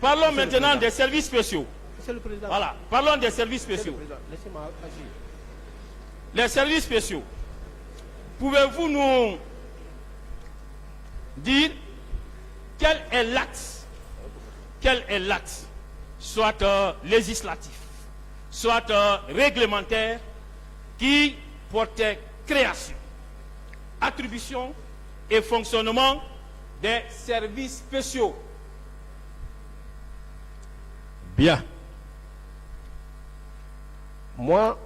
Parlons maintenant des services spéciaux. Monsieur le Président. Voilà, parlons des services spéciaux. Laissez-moi agir. Les services spéciaux. Pouvez-vous nous dire quel est l'acte, soit législatif, soit réglementaire, qui portait création, attribution et fonctionnement des services spéciaux? Bien. Moi,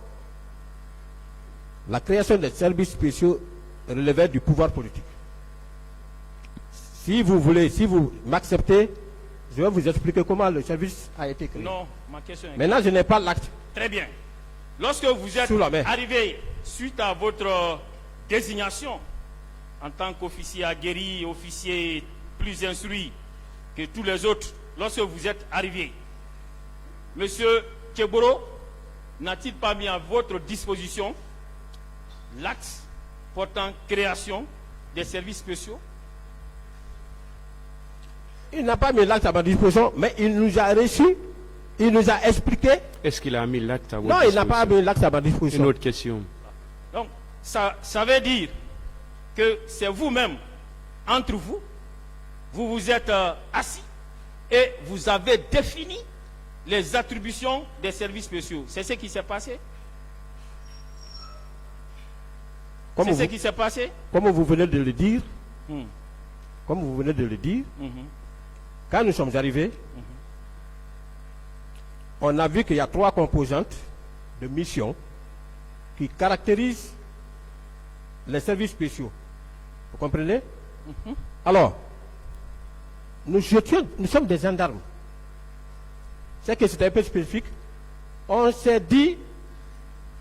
la création des services spéciaux relevait du pouvoir politique. Si vous voulez, si vous m'acceptez, je vais vous expliquer comment le service a été créé. Non, ma question est... Maintenant, je n'ai pas l'acte. Très bien. Lorsque vous êtes arrivé suite à votre désignation en tant qu'officier aguerri, officier plus instruit que tous les autres, lorsque vous êtes arrivé, Monsieur Tcheboro n'a-t-il pas mis à votre disposition l'acte portant création des services spéciaux? Il n'a pas mis l'acte à ma disposition, mais il nous a reçus, il nous a expliqué. Est-ce qu'il a mis l'acte à votre disposition? Non, il n'a pas mis l'acte à ma disposition. Une autre question. Donc, ça veut dire que c'est vous-même, entre vous, vous vous êtes assis et vous avez défini les attributions des services spéciaux. C'est ce qui s'est passé? C'est ce qui s'est passé? Comme vous venez de le dire, comme vous venez de le dire, quand nous sommes arrivés, on a vu qu'il y a 3 composantes de mission qui caractérisent les services spéciaux. Vous comprenez? Alors, nous sommes des gendarmes. C'est que c'est un peu spécifique. On s'est dit,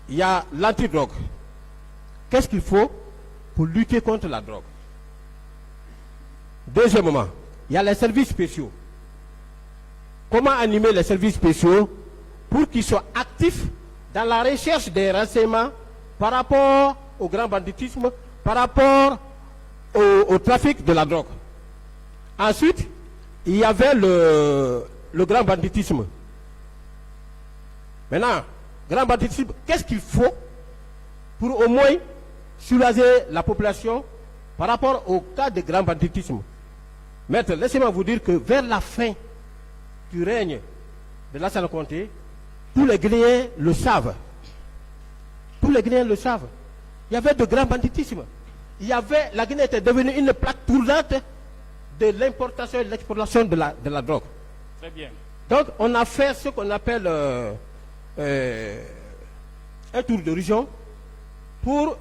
il y a l'antidrogue. Qu'est-ce qu'il faut pour lutter contre la drogue? Deuxièmement, il y a les services spéciaux. Comment animer les services spéciaux pour qu'ils soient actifs dans la recherche des renseignements par rapport au grand banditisme, par rapport au trafic de la drogue. Ensuite, il y avait le grand banditisme. Maintenant, grand banditisme, qu'est-ce qu'il faut pour au moins soulager la population par rapport au cas de grand banditisme? Maître, laissez-moi vous dire que vers la fin du règne de Lassana Conté, tous les Guinéens le savent. Tous les Guinéens le savent. Il y avait de grands banditisme. La Guinée était devenue une plaque tournante de l'importation et de l'exportation de la drogue. Très bien. Donc, on a fait ce qu'on appelle un tour d'horizon pour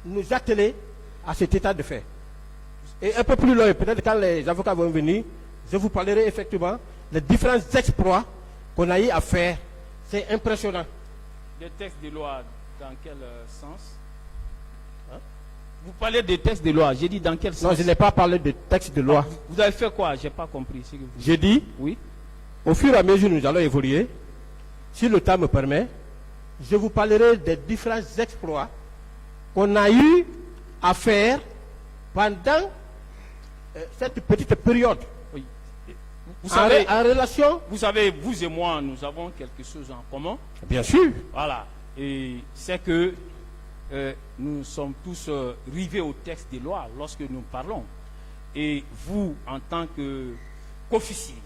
nous atteler à cet état de fait. Et un peu plus loin, peut-être quand les avocats vont venir, je vous parlerai effectivement des différents exploits qu'on a eu à faire. C'est impressionnant. Des textes de loi, dans quel sens? Vous parlez des textes de loi, j'ai dit dans quel sens? Non, je n'ai pas parlé de textes de loi. Vous avez fait quoi? Je n'ai pas compris. J'ai dit, oui. Au fur et à mesure nous allons évoluer, si le temps me permet, je vous parlerai des différents exploits qu'on a eu à faire pendant cette petite période. Oui. Vous savez, en relation... Vous savez, vous et moi, nous avons quelque chose en commun. Bien sûr. Voilà. Et c'est que nous sommes tous rivés au texte des lois lorsque nous parlons. Et vous, en tant qu'officier,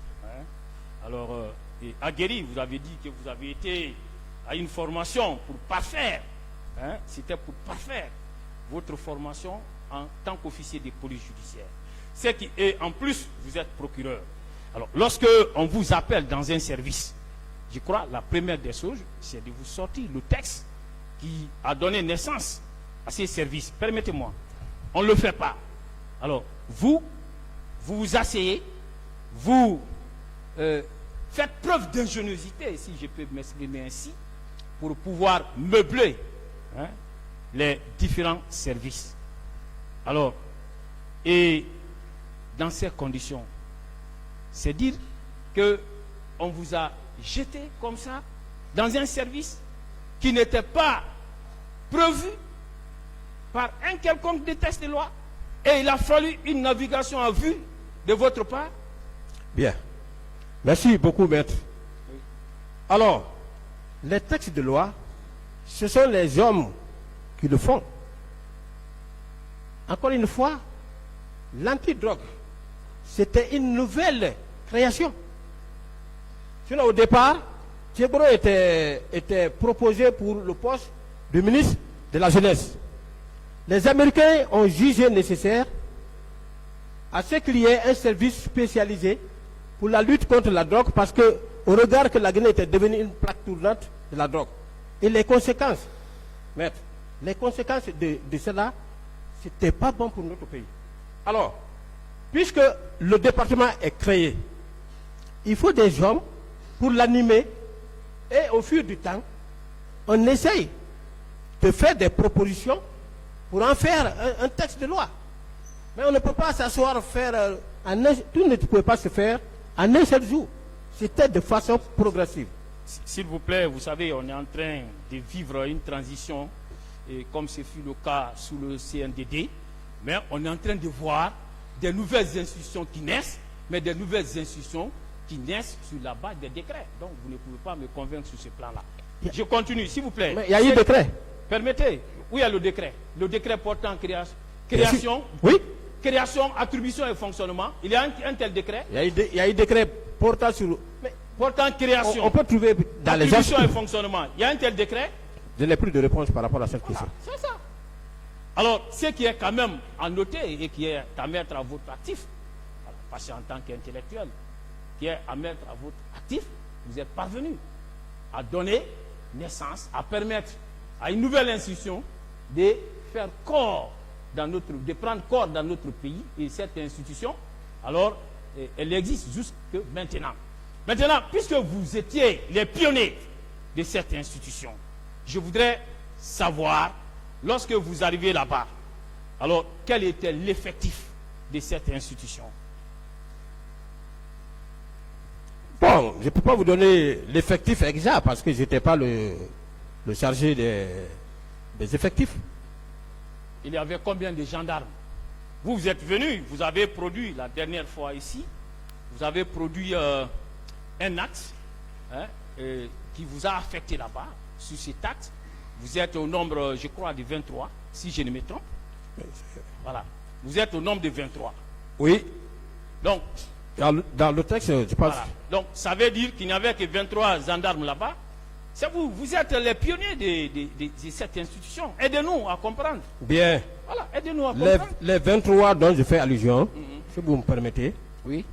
alors, aguerri, vous avez dit que vous avez été à une formation pour parfaire. C'était pour parfaire votre formation en tant qu'officier de police judiciaire. Et en plus, vous êtes procureur. Alors, lorsque on vous appelle dans un service, je crois la première des choses, c'est de vous sortir le texte qui a donné naissance à ces services. Permettez-moi. On ne le fait pas. Alors, vous vous asseyez, vous faites preuve d'ingéniosité, si je peux m'exprimer ainsi, pour pouvoir meubler les différents services. Alors, et dans ces conditions, c'est dire que on vous a jeté comme ça dans un service qui n'était pas prévu par un quelconque des textes de loi, et il a fallu une navigation à vue de votre part. Bien. Merci beaucoup, maître. Alors, les textes de loi, ce sont les hommes qui le font. Encore une fois, l'antidrogue, c'était une nouvelle création. Sinon, au départ, Thiebro était proposé pour le poste de ministre de la Jeunesse. Les Américains ont jugé nécessaire à ce qu'il y ait un service spécialisé pour la lutte contre la drogue, parce que, au regard que la Guinée était devenue une plaque tournante de la drogue. Et les conséquences, maître, les conséquences de cela, c'était pas bon pour notre pays. Alors, puisque le département est créé, il faut des hommes pour l'animer, et au fur du temps, on essaye de faire des propositions pour en faire un texte de loi. Mais on ne peut pas s'asseoir faire tout ne pouvait pas se faire en un seul jour. C'était de façon progressive. S'il vous plaît, vous savez, on est en train de vivre une transition, et comme ce fut le cas sous le CNDD, mais on est en train de voir des nouvelles institutions qui naissent, mais des nouvelles institutions qui naissent sur la base des décrets. Donc vous ne pouvez pas me convaincre sur ce plan-là. Je continue, s'il vous plaît. Mais il y a eu décret. Permettez, où est le décret? Le décret portant création, oui. Création, attribution et fonctionnement. Il y a un tel décret. Il y a eu décret portant sur... Mais portant création, on peut trouver dans les attribution et fonctionnement. Il y a un tel décret. Je n'ai plus de réponse par rapport à cette question. C'est ça. Alors, ce qui est quand même à noter et qui est à mettre à votre actif, voilà, parce qu'en tant qu'intellectuel, qui est à mettre à votre actif, vous êtes parvenu à donner naissance, à permettre à une nouvelle institution de faire corps de prendre corps dans notre pays. Et cette institution, alors, elle existe jusque maintenant. Maintenant, puisque vous étiez les pionniers de cette institution, je voudrais savoir, lorsque vous arrivez là-bas, alors, quel était l'effectif de cette institution? Bon, je ne peux pas vous donner l'effectif exact parce que je n'étais pas le chargé des effectifs. Il y avait combien de gendarmes? Vous êtes venus, vous avez produit la dernière fois ici, vous avez produit un acte qui vous a affecté là-bas. Sur cet acte, vous êtes au nombre, je crois, de 23, si je ne me trompe. Voilà. Vous êtes au nombre de 23. Oui. Donc, dans le texte, je pense. Voilà. Donc, ça veut dire qu'il n'y avait que 23 gendarmes là-bas. C'est vous êtes les pionniers de cette institution. Aidez-nous à comprendre. Bien. Voilà, aidez-nous à comprendre. Les 23 dont je fais allusion, si vous me permettez, oui.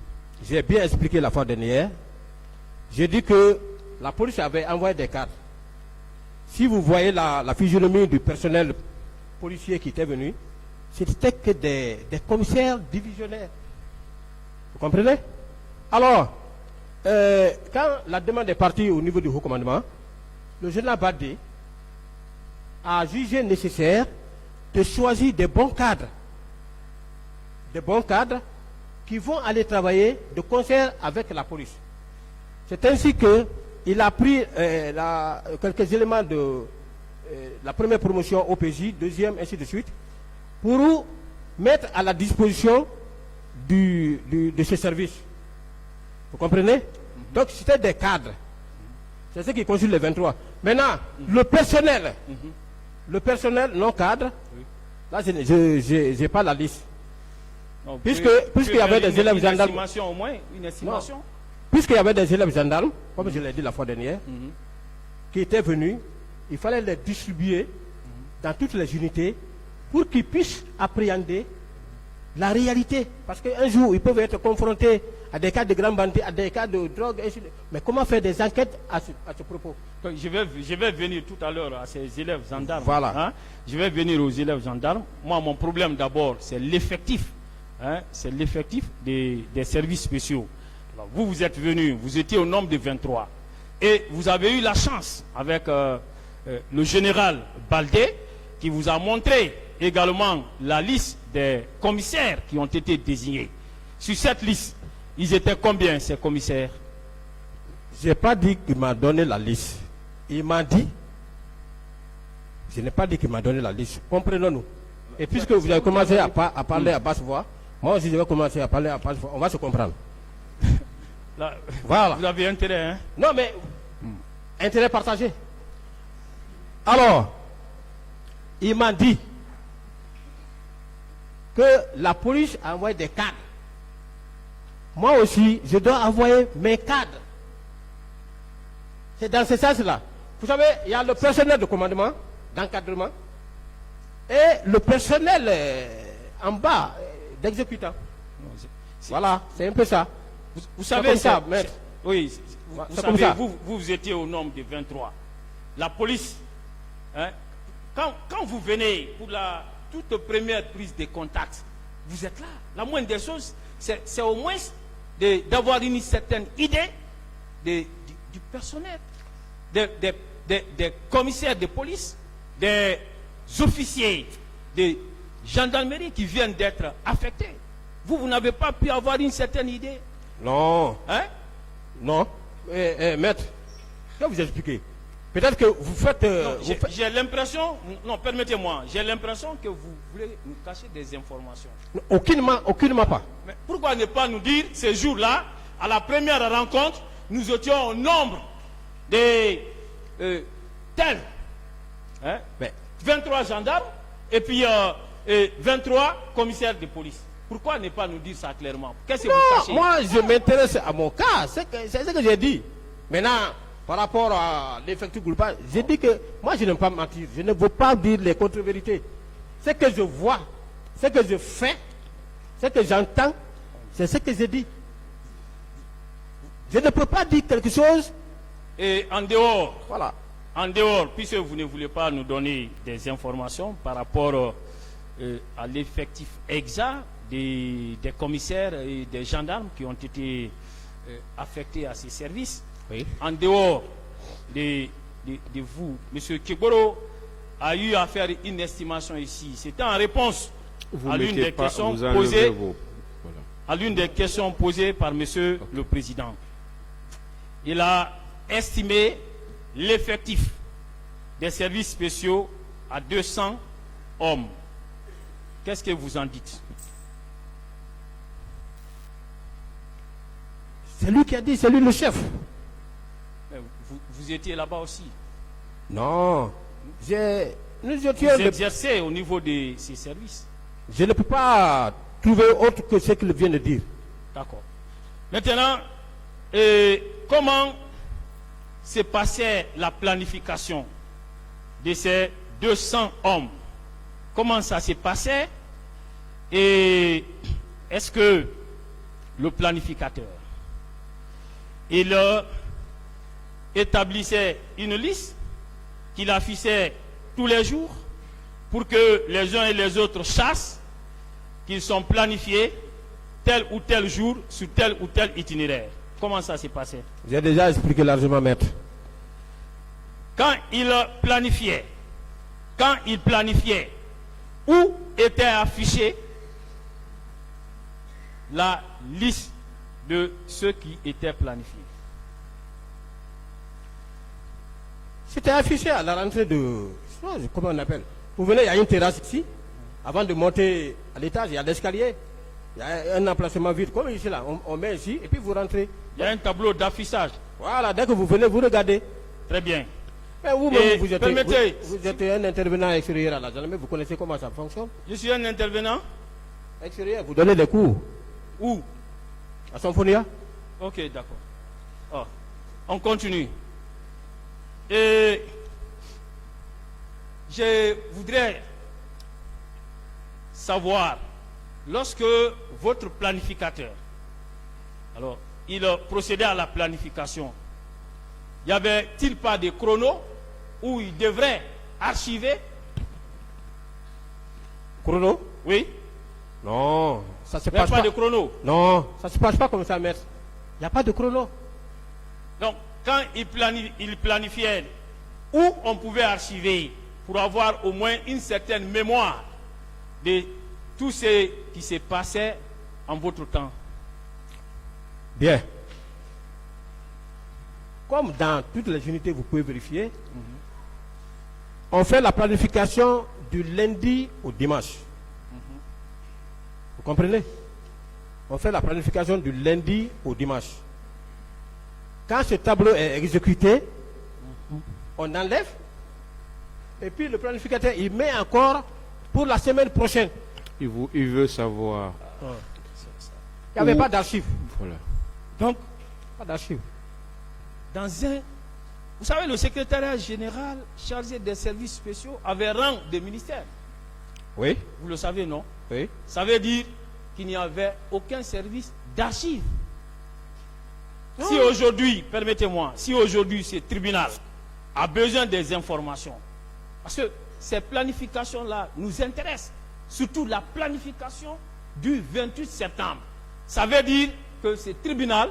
J'ai bien expliqué la fois dernière. J'ai dit que la police avait envoyé des cadres. Si vous voyez la physionomie du personnel policier qui était venu, c'était que des commissaires divisionnaires. Vous comprenez? Alors, quand la demande est partie au niveau du haut commandement, le général Badé a jugé nécessaire de choisir des bons cadres. Des bons cadres qui vont aller travailler de concert avec la police. C'est ainsi qu'il a pris quelques éléments de la première promotion OPJ, deuxième, ainsi de suite, pour mettre à la disposition de ce service. Vous comprenez? Donc c'était des cadres. C'est ce qui constitue les 23. Maintenant, le personnel non cadre, là je n'ai pas la liste. Puisqu'il y avait des élèves gendarmes. Une estimation au moins, une estimation. Puisqu'il y avait des élèves gendarmes, comme je l'ai dit la fois dernière, qui étaient venus, il fallait les distribuer dans toutes les unités pour qu'ils puissent appréhender la réalité. Parce qu'un jour, ils peuvent être confrontés à des cas de grands bandits, à des cas de drogue, mais comment faire des enquêtes à ce propos? Je vais venir tout à l'heure à ces élèves gendarmes. Voilà. Hein? Je vais venir aux élèves gendarmes. Moi, mon problème d'abord, c'est l'effectif. Hein? C'est l'effectif des services spéciaux. Alors, vous êtes venus, vous étiez au nombre de 23. Et vous avez eu la chance avec le général Baldé, qui vous a montré également la liste des commissaires qui ont été désignés. Sur cette liste, ils étaient combien, ces commissaires? Je n'ai pas dit qu'il m'a donné la liste. Il m'a dit, je n'ai pas dit qu'il m'a donné la liste. Comprenons-nous. Et puisque vous avez commencé à parler à basse voix, moi aussi je vais commencer à parler à basse voix. On va se comprendre. Là, Voilà. vous avez intérêt, hein? Non, mais intérêt partagé. Alors, il m'a dit que la police a envoyé des cadres. Moi aussi, je dois envoyer mes cadres. C'est dans ce sens-là. Vous savez, il y a le personnel de commandement, d'encadrement, et le personnel en bas, d'exécutant. Voilà, c'est un peu ça. Vous savez, comme ça, maître. oui, vous C'est comme savez, ça. vous étiez au nombre de 23. La police, hein, quand vous venez pour la toute première prise de contact, vous êtes là. La moindre des choses, c'est au moins d'avoir une certaine idée du personnel, des commissaires de police, des officiers de gendarmerie qui viennent d'être affectés. Vous n'avez pas pu avoir une certaine idée? Non, Hein? non. Maître, je vais vous expliquer. Peut-être que vous faites... Non, vous faites- j'ai l'impression, non, permettez-moi, j'ai l'impression que vous voulez nous cacher des informations. Aucunement pas. Mais pourquoi ne pas nous dire, ces jours-là, à la première rencontre, nous étions au nombre de tels, hein, Mais 23 gendarmes et puis 23 commissaires de police. Pourquoi ne pas nous dire ça clairement? Qu'est-ce que vous non, cachez? moi je m'intéresse à mon cas, c'est ce que j'ai dit. Maintenant, par rapport à l'effectif global, j'ai dit que moi je n'aime pas mentir, je ne veux pas dire les contre-vérités. Ce que je vois, ce que je fais, ce que j'entends, c'est ce que j'ai dit. Je ne peux pas dire quelque chose, Et en dehors, voilà. puisque vous ne voulez pas nous donner des informations par rapport à l'effectif exact des commissaires et des gendarmes qui ont été affectés à ces services, Oui. en dehors de vous, M. Kiboro a eu à faire une estimation ici. C'était en réponse Vous à l'une mettez des pas- questions vous enlevez posées voilà. à l'une des questions posées par Monsieur le Président. Il a estimé l'effectif des services spéciaux à 200 hommes. Qu'est-ce que vous en dites? C'est lui qui a dit, c'est lui le chef. Vous étiez là-bas aussi. Non, nous Vous étions de- exercez au niveau de ces services. je ne peux pas trouver autre que ce qu'il vient de dire. D'accord. Maintenant, comment s'est passée la planification de ces 200 hommes? Comment ça s'est passé? Et est-ce que le planificateur, il établissait une liste qu'il affichait tous les jours pour que les uns et les autres chassent qu'ils sont planifiés tel ou tel jour sur tel ou tel itinéraire? Comment ça s'est passé? J'ai déjà expliqué largement, maître. Quand il planifiait, où était affichée la liste de ceux qui étaient planifiés? C'était affiché à la rentrée de... Comment on appelle? Vous venez, il y a une terrasse ici. Avant de monter à l'étage, il y a l'escalier. Il y a un emplacement vide, comme ici là. On met ici et puis vous rentrez. Il y a un tableau d'affichage. Voilà, dès que vous venez, vous regardez. Très bien. Mais vous-même, Et vous êtes, permettez- vous êtes un intervenant extérieur à la gendarmerie, vous connaissez comment ça fonctionne. Je suis un intervenant. Extérieur, vous donnez des cours Où? à Symphonia. Ok, d'accord. Oh, on continue. Et je voudrais savoir, lorsque votre planificateur, alors, il procédait à la planification, y avait-il pas de chrono où il devrait archiver? Chrono? Oui, Non, ça se il n'y a passe pas pas. de chrono. Non, ça se passe pas comme ça, maître. Il n'y a pas de chrono. Donc, quand il planifiait, où on pouvait archiver pour avoir au moins une certaine mémoire de tout ce qui s'est passé en votre temps. Bien. Comme dans toutes les unités, vous pouvez vérifier, on fait la planification du lundi au dimanche. Vous comprenez? On fait la planification du lundi au dimanche. Quand ce tableau est exécuté, on enlève. Et puis le planificateur, il met encore pour la semaine prochaine. Il veut savoir. Il n'y avait pas d'archives. Voilà. Donc, Pas d'archives. vous savez, le secrétariat général chargé des services spéciaux avait rang de ministère. Oui. Vous le savez, non? Oui. Ça veut dire qu'il n'y avait aucun service d'archives. Si aujourd'hui, permettez-moi, si aujourd'hui ce tribunal a besoin des informations, parce que ces planifications-là nous intéressent, surtout la planification du 28 septembre. Ça veut dire que ce tribunal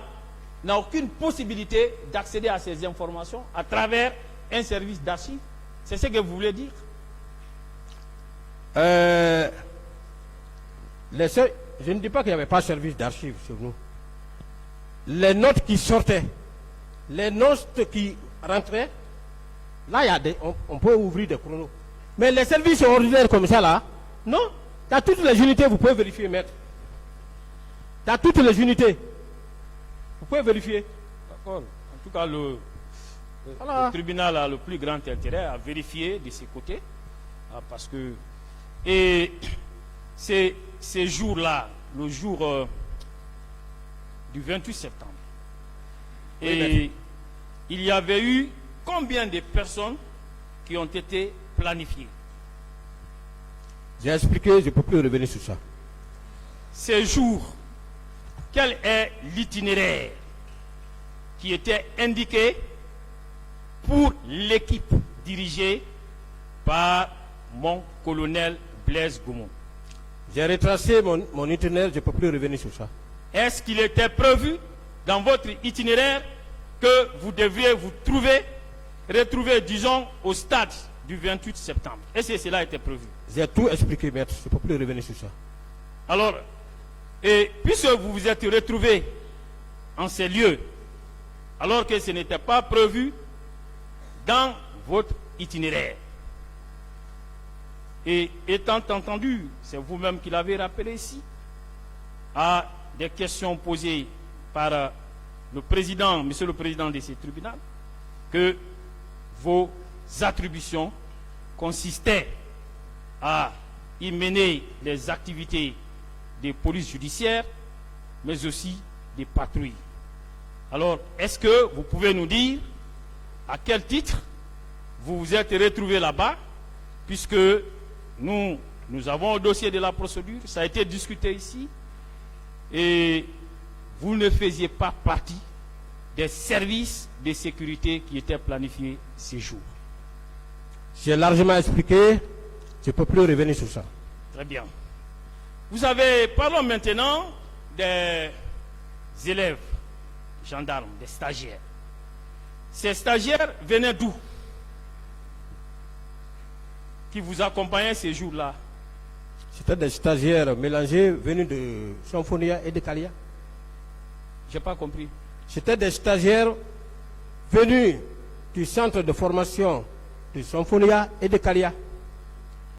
n'a aucune possibilité d'accéder à ces informations à travers un service d'archives. C'est ce que vous voulez dire? Je ne dis pas qu'il n'y avait pas de service d'archives sur nous. Les notes qui sortaient, les notes qui rentraient, là, on peut ouvrir des chronos. Mais les services ordinaires comme ça, là, non. Dans toutes les unités, vous pouvez vérifier, maître. Dans toutes les unités, vous pouvez vérifier. D'accord. En tout cas, le tribunal a le plus grand intérêt à vérifier de ses côtés. Parce que. Et ces jours-là, le jour du 28 septembre, et il y avait eu combien de personnes qui ont été planifiées? J'ai expliqué, je ne peux plus revenir sur ça. Ces jours, quel est l'itinéraire qui était indiqué pour l'équipe dirigée par mon colonel Blaise Goumou? J'ai retracé mon itinéraire, je ne peux plus revenir sur ça. Est-ce qu'il était prévu dans votre itinéraire que vous devriez vous retrouver, disons, au stade du 28 septembre? Est-ce que cela était prévu? J'ai tout expliqué, maître, je ne peux plus revenir sur ça. Alors, et puisque vous vous êtes retrouvé en ces lieux, alors que ce n'était pas prévu dans votre itinéraire, et étant entendu, c'est vous-même qui l'avez rappelé ici, à des questions posées par le président, monsieur le président de ce tribunal, que vos attributions consistaient à y mener les activités des polices judiciaires, mais aussi des patrouilles. Alors, est-ce que vous pouvez nous dire à quel titre vous vous êtes retrouvé là-bas, puisque nous avons un dossier de la procédure, ça a été discuté ici, et vous ne faisiez pas partie des services de sécurité qui étaient planifiés ces jours. J'ai largement expliqué, je ne peux plus revenir sur ça. Très bien. Parlons maintenant des élèves, gendarmes, des stagiaires. Ces stagiaires venaient d'où? Qui vous accompagnaient ces jours-là? C'était des stagiaires mélangés venus de Symphonia et de Kalia. Je n'ai pas compris. C'était des stagiaires venus du centre de formation de Symphonia et de Kalia.